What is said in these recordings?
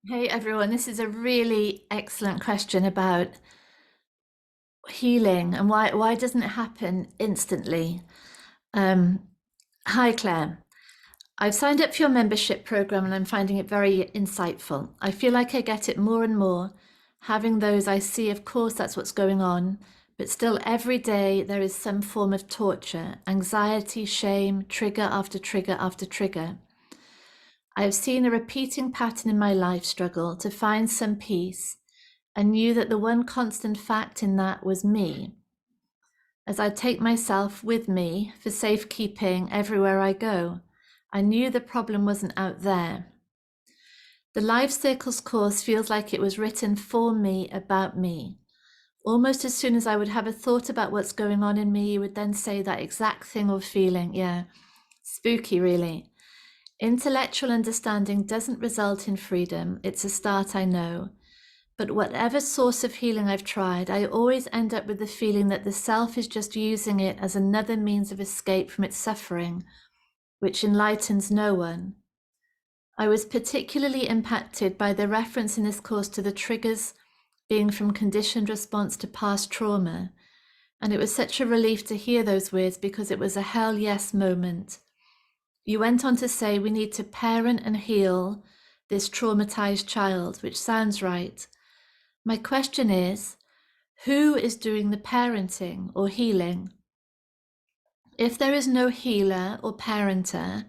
Hey everyone, this is a really excellent question about healing and why doesn't it happen instantly? Um, Hi Claire, I've signed up for your membership program and I'm finding it very insightful. I feel like I get it more and more. Having those I see, of course, that's what's going on, but still every day there is some form of torture, anxiety, shame, trigger after trigger after trigger. I have seen a repeating pattern in my life struggle to find some peace and knew that the one constant fact in that was me, as I take myself with me for safekeeping everywhere I go. I knew the problem wasn't out there. The Life Circles course feels like it was written for me, about me. Almost as soon as I would have a thought about what's going on in me, you would then say that exact thing or feeling. Yeah, spooky, really. Intellectual understanding doesn't result in freedom. It's a start, I know. But whatever source of healing I've tried, I always end up with the feeling that the self is just using it as another means of escape from its suffering, which enlightens no one. I was particularly impacted by the reference in this course to the triggers being from conditioned response to past trauma. And it was such a relief to hear those words because it was a hell yes moment. You went on to say we need to parent and heal this traumatized child, which sounds right. My question is, who is doing the parenting or healing? If there is no healer or parenter,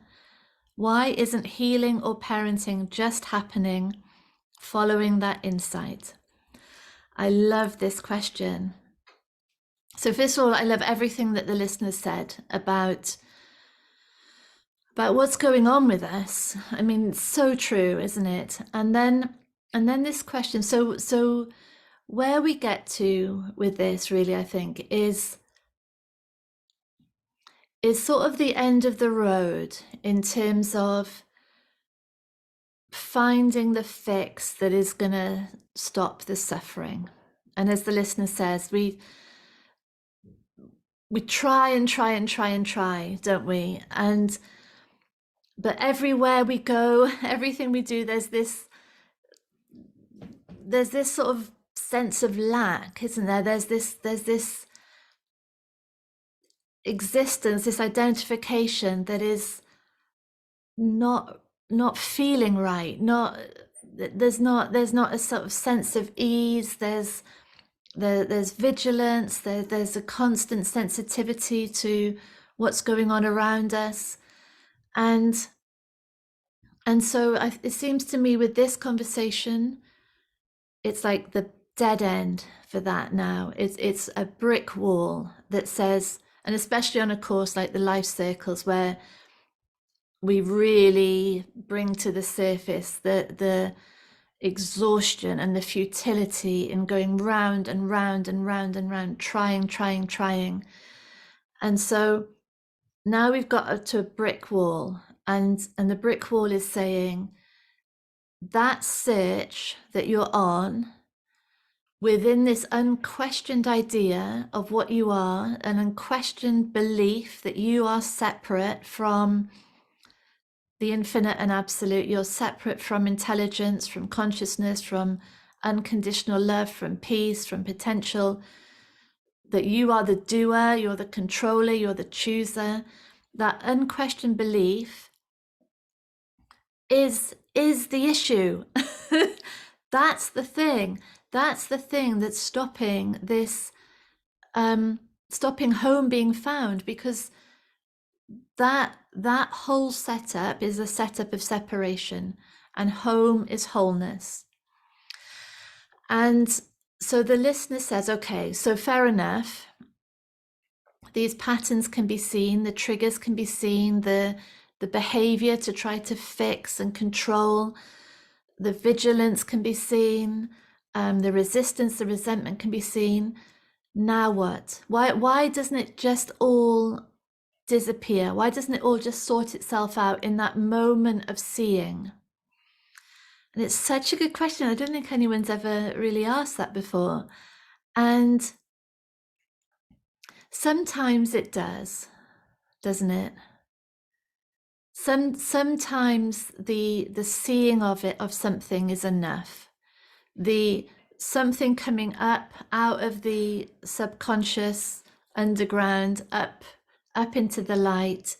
why isn't healing or parenting just happening following that insight? I love this question. So first of all, I love everything that the listeners said about what's going on with us. I mean, it's so true, isn't it? And then this question. So where we get to with this really, I think, is sort of the end of the road in terms of finding the fix that is going to stop the suffering. And as the listener says, we try and try and try and try, don't we? And but everywhere we go, everything we do, there's this sort of sense of lack, isn't there? There's this existence, this identification that is not not feeling right, not there's not a sort of sense of ease. There's vigilance, there's a constant sensitivity to what's going on around us. And and so it seems to me with this conversation, it's like the dead end for that now. It's a brick wall that says, and especially on a course like the Life Circles, where we really bring to the surface the exhaustion and the futility in going round and round and round and round, trying. And so now we've got to a brick wall, and the brick wall is saying that search that you're on within this unquestioned idea of what you are, an unquestioned belief that you are separate from the infinite and absolute. You're separate from intelligence, from consciousness, from unconditional love, from peace, from potential, that you are the doer, you're the controller, you're the chooser. That unquestioned belief is the issue. That's the thing. That's the thing that's stopping this, stopping home being found, because that whole setup is a setup of separation, and home is wholeness. And so the listener says, okay, so fair enough. These patterns can be seen, the triggers can be seen, the behavior to try to fix and control, the vigilance can be seen, the resistance, the resentment can be seen. Now what? Why doesn't it just all disappear? Why doesn't it all just sort itself out in that moment of seeing? And it's such a good question. I don't think anyone's ever really asked that before. And sometimes it does, doesn't it? sometimes the seeing of it, of something, is enough. The something coming up out of the subconscious underground, up into the light,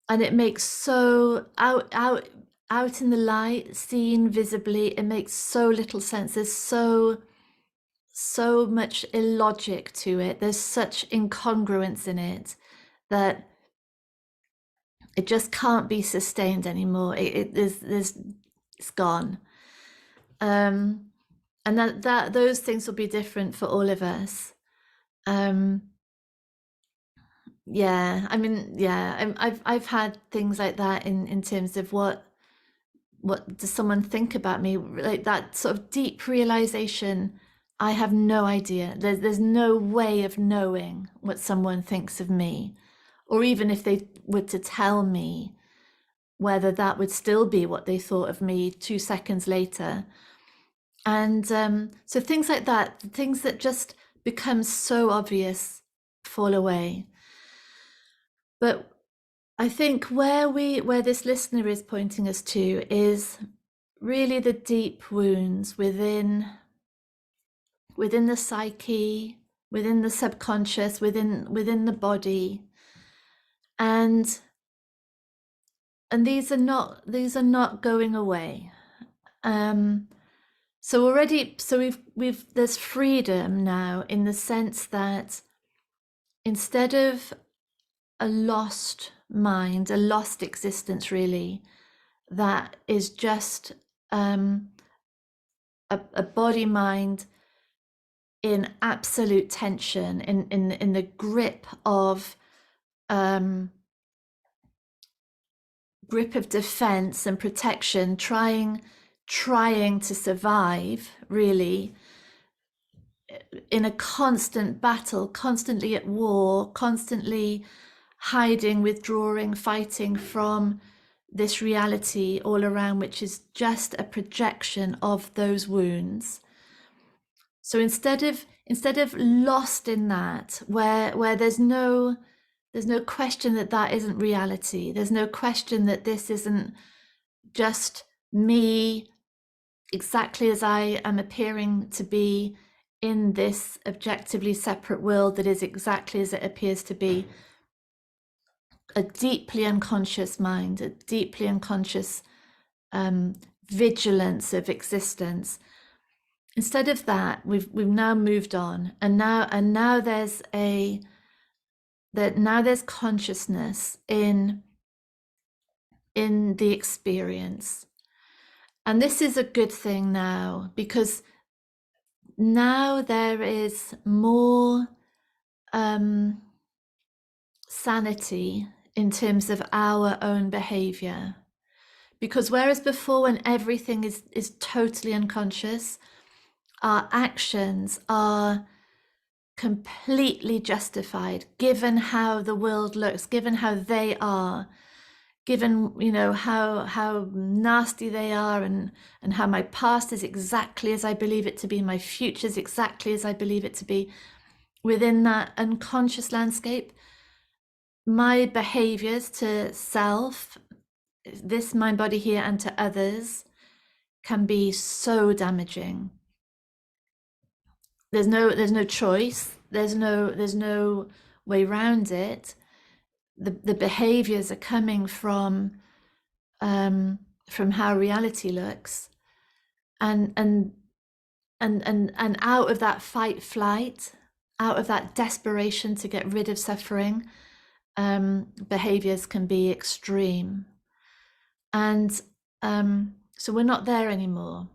and it makes so out in the light, seen visibly, it makes so little sense. There's so much illogic to it. There's such incongruence in it that it just can't be sustained anymore. It's gone. And that those things will be different for all of us. Yeah, I mean, yeah, I've had things like that in terms of what does someone think about me, like that sort of deep realization. I have no idea. There's no way of knowing what someone thinks of me, or even if they were to tell me, whether that would still be what they thought of me 2 seconds later. And so things like that, things that just become so obvious, fall away. But I think where this listener is pointing us to is really the deep wounds within the psyche, within the subconscious, within the body, and these are not going away. So we've there's freedom now, in the sense that instead of a lost mind, a lost existence, really, that is just a body mind in absolute tension, in the grip of defense and protection, trying to survive, really, in a constant battle, constantly at war, constantly hiding, withdrawing, fighting from this reality all around, which is just a projection of those wounds. So instead of lost in that, where there's no question that isn't reality, there's no question that this isn't just me exactly as I am appearing to be in this objectively separate world that is exactly as it appears to be, a deeply unconscious mind, a deeply unconscious vigilance of existence. Instead of that, we've now moved on, and now there's consciousness in the experience. And this is a good thing now, because now there is more sanity in terms of our own behavior. Because whereas before, when everything is totally unconscious, our actions are completely justified, given how the world looks, given how they are, given, how nasty they are, and how my past is exactly as I believe it to be, my future is exactly as I believe it to be. Within that unconscious landscape, my behaviors to self, this mind, body here, and to others, can be so damaging. There's no choice. There's no way around it. The behaviors are coming from how reality looks, and out of that fight flight, out of that desperation to get rid of suffering, behaviors can be extreme. And so we're not there anymore.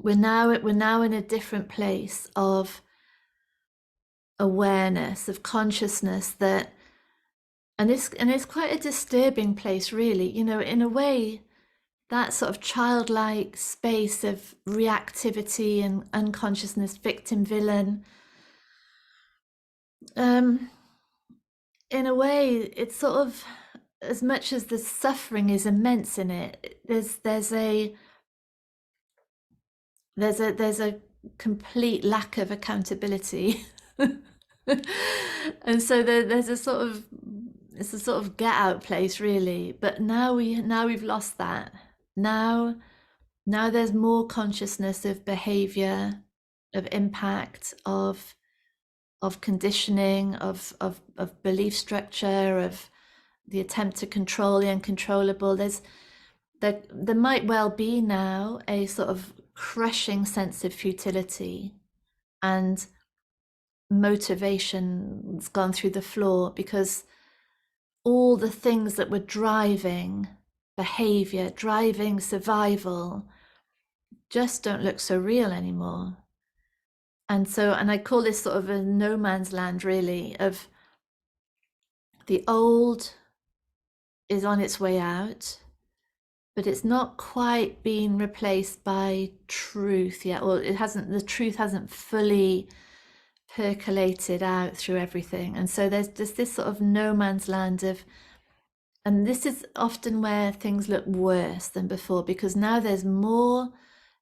We're now in a different place of awareness, of consciousness, that, and it's quite a disturbing place, really. In a way, that sort of childlike space of reactivity and unconsciousness, victim, villain. In a way, it's sort of, as much as the suffering is immense in it, there's a complete lack of accountability. And so there's a sort of it's a sort of get out place really, but now we've lost that. Now there's more consciousness of behavior, of impact, of conditioning, of belief structure, of the attempt to control the uncontrollable. There might well be now a sort of crushing sense of futility, and motivation's gone through the floor because all the things that were driving behavior, driving survival, just don't look so real anymore. And I call this sort of a no man's land, really, of the old is on its way out, but it's not quite been replaced by truth yet, or the truth hasn't fully percolated out through everything. And so there's just this sort of no man's land of, and this is often where things look worse than before, because now there's more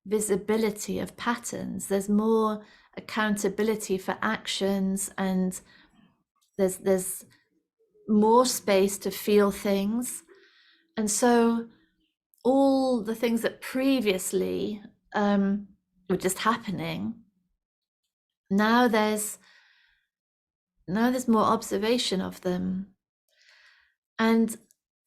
visibility of patterns, there's more accountability for actions, and there's more space to feel things. And so all the things that previously were just happening, now there's more observation of them. And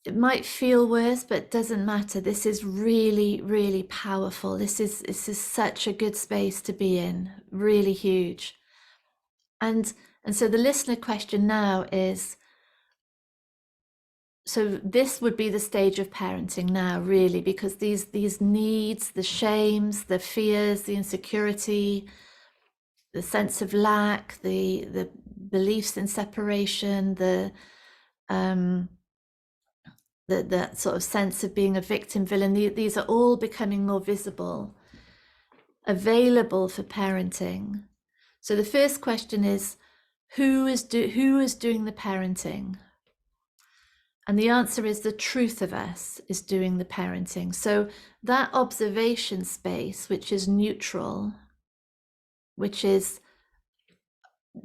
it might feel worse, but it doesn't matter. This is really, really powerful. This is such a good space to be in, really huge. And so the listener question now is, so this would be the stage of parenting now, really, because these needs, the shames, the fears, the insecurity, the sense of lack, the beliefs in separation, the sort of sense of being a victim villain, these are all becoming more visible, available for parenting. So the first question is, who is doing the parenting? And the answer is the truth of us is doing the parenting. So that observation space, which is neutral, which is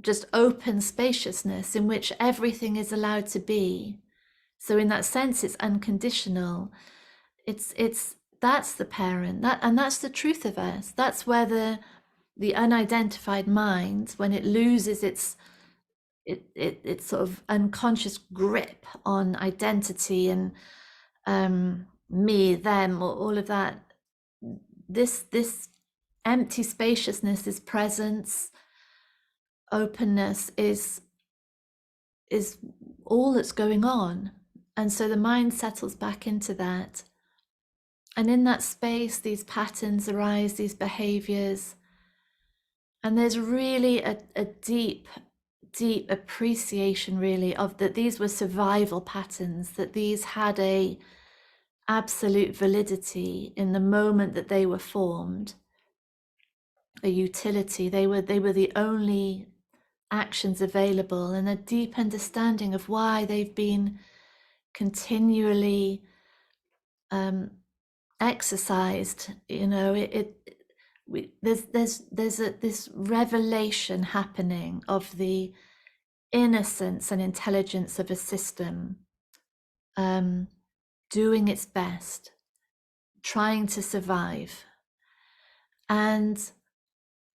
just open spaciousness in which everything is allowed to be. So in that sense, it's unconditional. That's the parent, and that's the truth of us. That's where the unidentified mind, when it loses its sort of unconscious grip on identity and me, them, all of that, this empty spaciousness, this presence, openness is all that's going on. And so the mind settles back into that. And in that space, these patterns arise, these behaviors. And there's really a deep appreciation, really, of that these were survival patterns, that these had a absolute validity in the moment that they were formed, a utility. They were the only actions available, and a deep understanding of why they've been continually exercised. There's this revelation happening of the innocence and intelligence of a system doing its best, trying to survive, and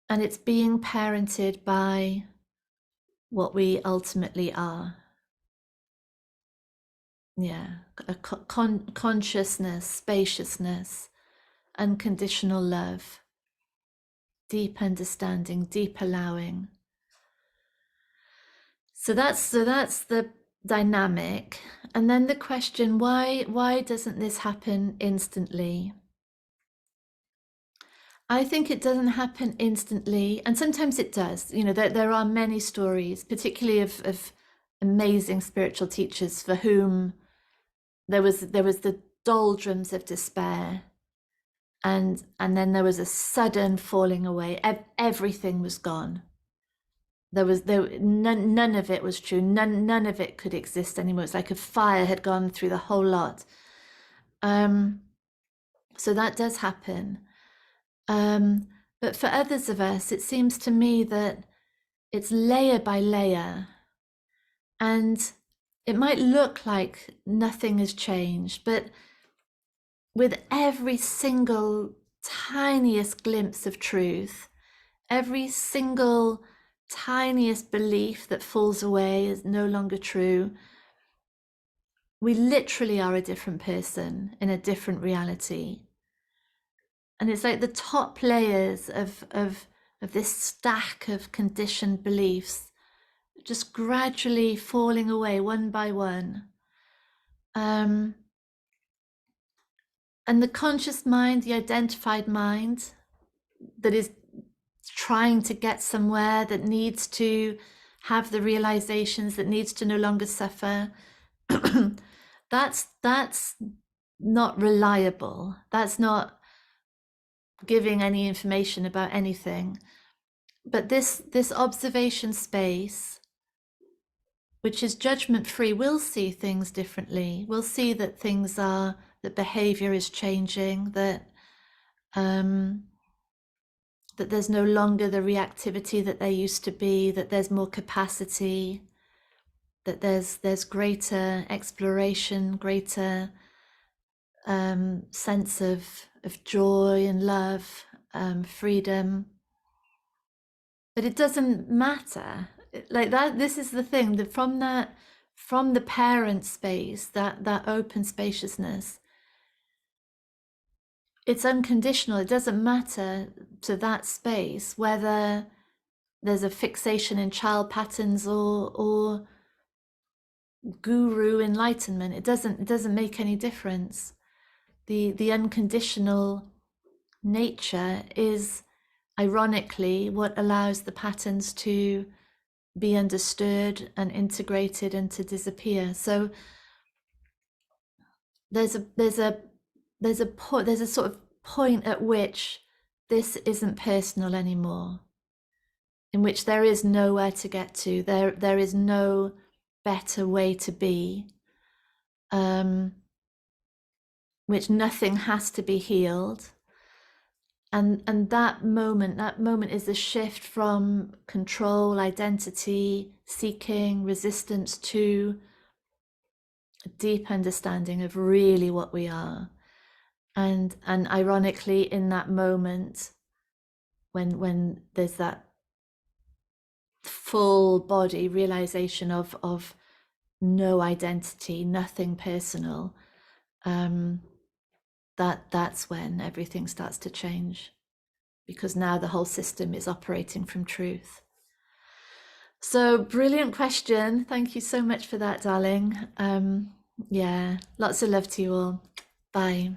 it's being parented by what we ultimately are. A consciousness, spaciousness, unconditional love, deep understanding, deep allowing. So that's the dynamic. And then the question, why doesn't this happen instantly? I think it doesn't happen instantly, and sometimes it does. There are many stories, particularly of amazing spiritual teachers for whom there was the doldrums of despair, and then there was a sudden falling away. Everything was gone. None of it was true. None of it could exist anymore. It's like a fire had gone through the whole lot. So that does happen. But for others of us, it seems to me that it's layer by layer, and it might look like nothing has changed, but with every single tiniest glimpse of truth, every single tiniest belief that falls away is no longer true, we literally are a different person in a different reality. And it's like the top layers of this stack of conditioned beliefs just gradually falling away one by one. And the conscious mind, the identified mind that is trying to get somewhere, that needs to have the realizations, that needs to no longer suffer, that's not reliable. That's not giving any information about anything. But this observation space, which is judgment free, will see things differently. We'll see that things are, that behavior is changing, that that there's no longer the reactivity that there used to be, that there's more capacity, that there's greater exploration, greater sense of joy and love, freedom. But it doesn't matter. Like that, this is the thing, that from the parent space, that open spaciousness, it's unconditional. It doesn't matter to that space whether there's a fixation in child patterns or guru enlightenment. It doesn't make any difference. The unconditional nature is ironically what allows the patterns to be understood and integrated and to disappear. So there's a sort of point at which this isn't personal anymore, in which there is nowhere to get to. There is no better way to be, which nothing has to be healed. And that moment is a shift from control, identity, seeking, resistance, to a deep understanding of really what we are. And ironically, in that moment, when there's that full body realization of no identity, nothing personal, that's when everything starts to change, because now the whole system is operating from truth. So brilliant question. Thank you so much for that, darling. Yeah, lots of love to you all. Bye.